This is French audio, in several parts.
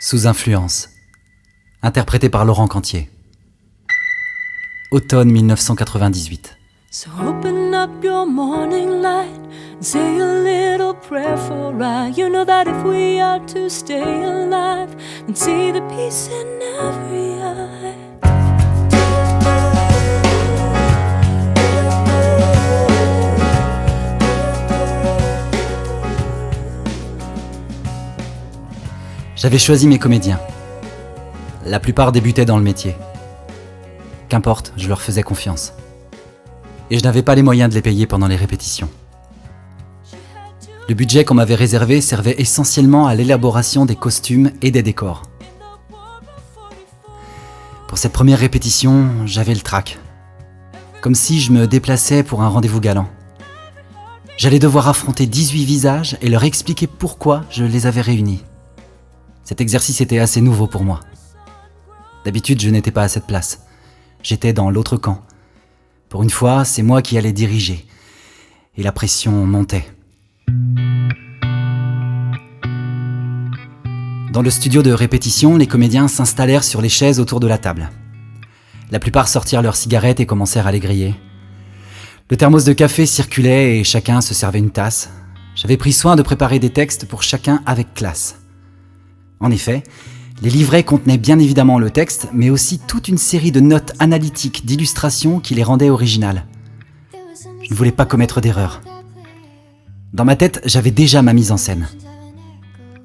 Sous influence, interprété par Laurent Cantier. Automne 1998. So open up your morning light and say a little prayer for I. You know that if we are to stay alive, then see the peace in every eye. J'avais choisi mes comédiens. La plupart débutaient dans le métier. Qu'importe, je leur faisais confiance. Et je n'avais pas les moyens de les payer pendant les répétitions. Le budget qu'on m'avait réservé servait essentiellement à l'élaboration des costumes et des décors. Pour cette première répétition, j'avais le trac. Comme si je me déplaçais pour un rendez-vous galant. J'allais devoir affronter 18 visages et leur expliquer pourquoi je les avais réunis. Cet exercice était assez nouveau pour moi. D'habitude, je n'étais pas à cette place. J'étais dans l'autre camp. Pour une fois, c'est moi qui allais diriger. Et la pression montait. Dans le studio de répétition, les comédiens s'installèrent sur les chaises autour de la table. La plupart sortirent leurs cigarettes et commencèrent à les griller. Le thermos de café circulait et chacun se servait une tasse. J'avais pris soin de préparer des textes pour chacun avec classe. En effet, les livrets contenaient bien évidemment le texte, mais aussi toute une série de notes analytiques, d'illustrations qui les rendaient originales. Je ne voulais pas commettre d'erreur. Dans ma tête, j'avais déjà ma mise en scène.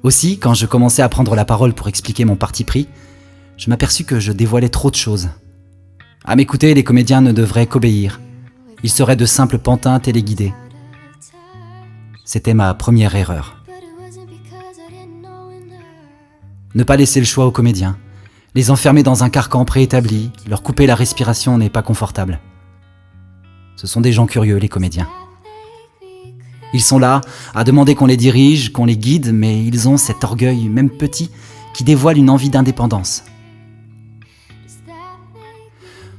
Aussi, quand je commençais à prendre la parole pour expliquer mon parti pris, je m'aperçus que je dévoilais trop de choses. À m'écouter, les comédiens ne devraient qu'obéir. Ils seraient de simples pantins téléguidés. C'était ma première erreur. Ne pas laisser le choix aux comédiens. Les enfermer dans un carcan préétabli, leur couper la respiration n'est pas confortable. Ce sont des gens curieux, les comédiens. Ils sont là à demander qu'on les dirige, qu'on les guide, mais ils ont cet orgueil, même petit, qui dévoile une envie d'indépendance.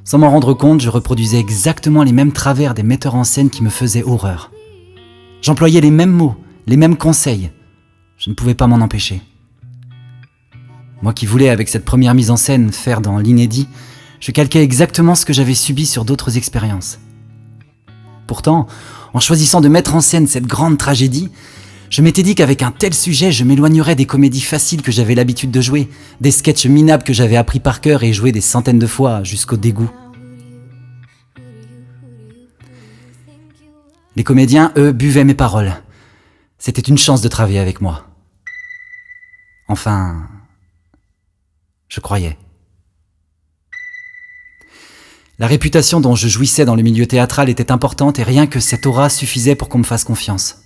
Sans m'en rendre compte, je reproduisais exactement les mêmes travers des metteurs en scène qui me faisaient horreur. J'employais les mêmes mots, les mêmes conseils. Je ne pouvais pas m'en empêcher. Moi qui voulais, avec cette première mise en scène, faire dans l'inédit, je calquais exactement ce que j'avais subi sur d'autres expériences. Pourtant, en choisissant de mettre en scène cette grande tragédie, je m'étais dit qu'avec un tel sujet, je m'éloignerais des comédies faciles que j'avais l'habitude de jouer, des sketchs minables que j'avais appris par cœur et joués des centaines de fois jusqu'au dégoût. Les comédiens, eux, buvaient mes paroles. C'était une chance de travailler avec moi. Enfin, je croyais. La réputation dont je jouissais dans le milieu théâtral était importante et rien que cette aura suffisait pour qu'on me fasse confiance.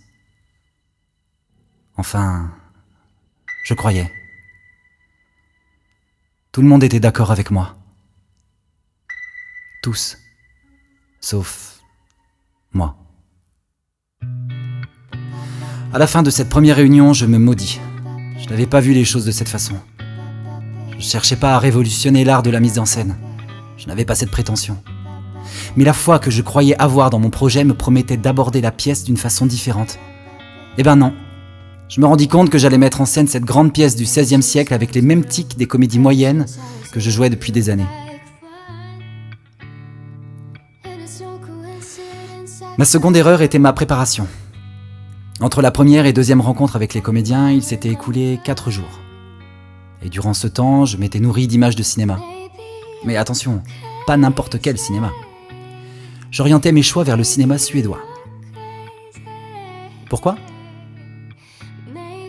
Enfin, je croyais. Tout le monde était d'accord avec moi. Tous. Sauf moi. À la fin de cette première réunion, je me maudis. Je n'avais pas vu les choses de cette façon. Je ne cherchais pas à révolutionner l'art de la mise en scène. Je n'avais pas cette prétention. Mais la foi que je croyais avoir dans mon projet me promettait d'aborder la pièce d'une façon différente. Eh ben non. Je me rendis compte que j'allais mettre en scène cette grande pièce du XVIe siècle avec les mêmes tics des comédies moyennes que je jouais depuis des années. Ma seconde erreur était ma préparation. Entre la première et deuxième rencontre avec les comédiens, il s'était écoulé 4 jours. Et durant ce temps, je m'étais nourri d'images de cinéma. Mais attention, pas n'importe quel cinéma. J'orientais mes choix vers le cinéma suédois. Pourquoi ?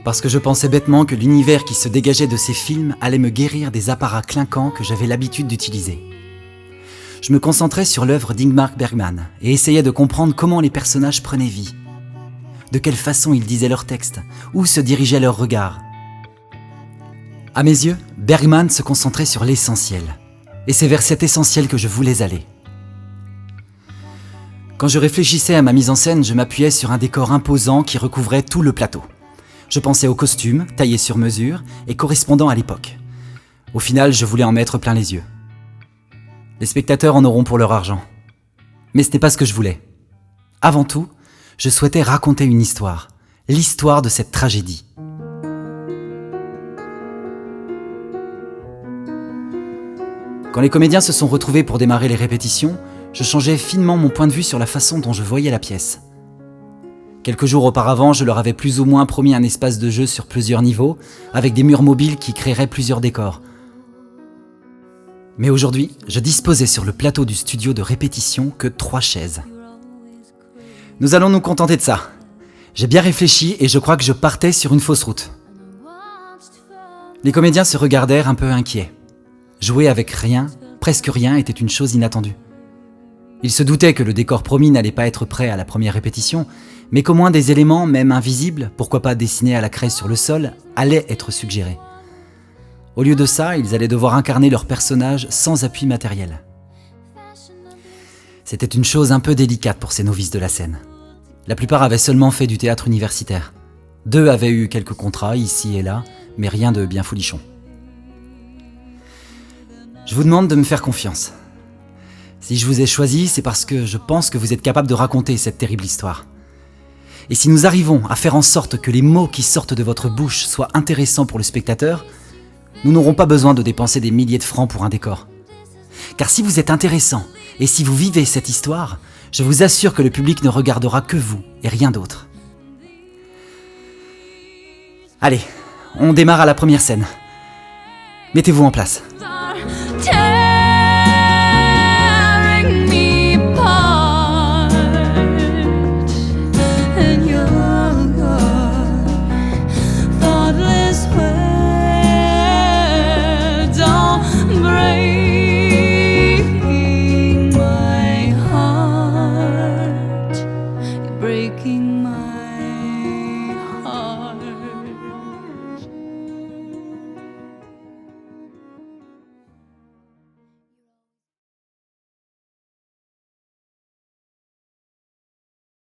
Parce que je pensais bêtement que l'univers qui se dégageait de ces films allait me guérir des apparats clinquants que j'avais l'habitude d'utiliser. Je me concentrais sur l'œuvre d'Ingmar Bergman et essayais de comprendre comment les personnages prenaient vie. De quelle façon ils disaient leurs textes, où se dirigeait leur regard. À mes yeux, Bergman se concentrait sur l'essentiel. Et c'est vers cet essentiel que je voulais aller. Quand je réfléchissais à ma mise en scène, je m'appuyais sur un décor imposant qui recouvrait tout le plateau. Je pensais aux costumes, taillés sur mesure et correspondant à l'époque. Au final, je voulais en mettre plein les yeux. Les spectateurs en auront pour leur argent. Mais ce n'est pas ce que je voulais. Avant tout, je souhaitais raconter une histoire, l'histoire de cette tragédie. Quand les comédiens se sont retrouvés pour démarrer les répétitions, je changeais finement mon point de vue sur la façon dont je voyais la pièce. Quelques jours auparavant, je leur avais plus ou moins promis un espace de jeu sur plusieurs niveaux, avec des murs mobiles qui créeraient plusieurs décors. Mais aujourd'hui, je disposais sur le plateau du studio de répétition que 3 chaises. Nous allons nous contenter de ça. J'ai bien réfléchi et je crois que je partais sur une fausse route. Les comédiens se regardèrent un peu inquiets. Jouer avec rien, presque rien, était une chose inattendue. Ils se doutaient que le décor promis n'allait pas être prêt à la première répétition, mais qu'au moins des éléments, même invisibles, pourquoi pas dessinés à la craie sur le sol, allaient être suggérés. Au lieu de ça, ils allaient devoir incarner leur personnage sans appui matériel. C'était une chose un peu délicate pour ces novices de la scène. La plupart avaient seulement fait du théâtre universitaire. 2 avaient eu quelques contrats ici et là, mais rien de bien folichon. Je vous demande de me faire confiance. Si je vous ai choisi, c'est parce que je pense que vous êtes capable de raconter cette terrible histoire. Et si nous arrivons à faire en sorte que les mots qui sortent de votre bouche soient intéressants pour le spectateur, nous n'aurons pas besoin de dépenser des milliers de francs pour un décor. Car si vous êtes intéressant et si vous vivez cette histoire, je vous assure que le public ne regardera que vous et rien d'autre. Allez, on démarre à la première scène. Mettez-vous en place.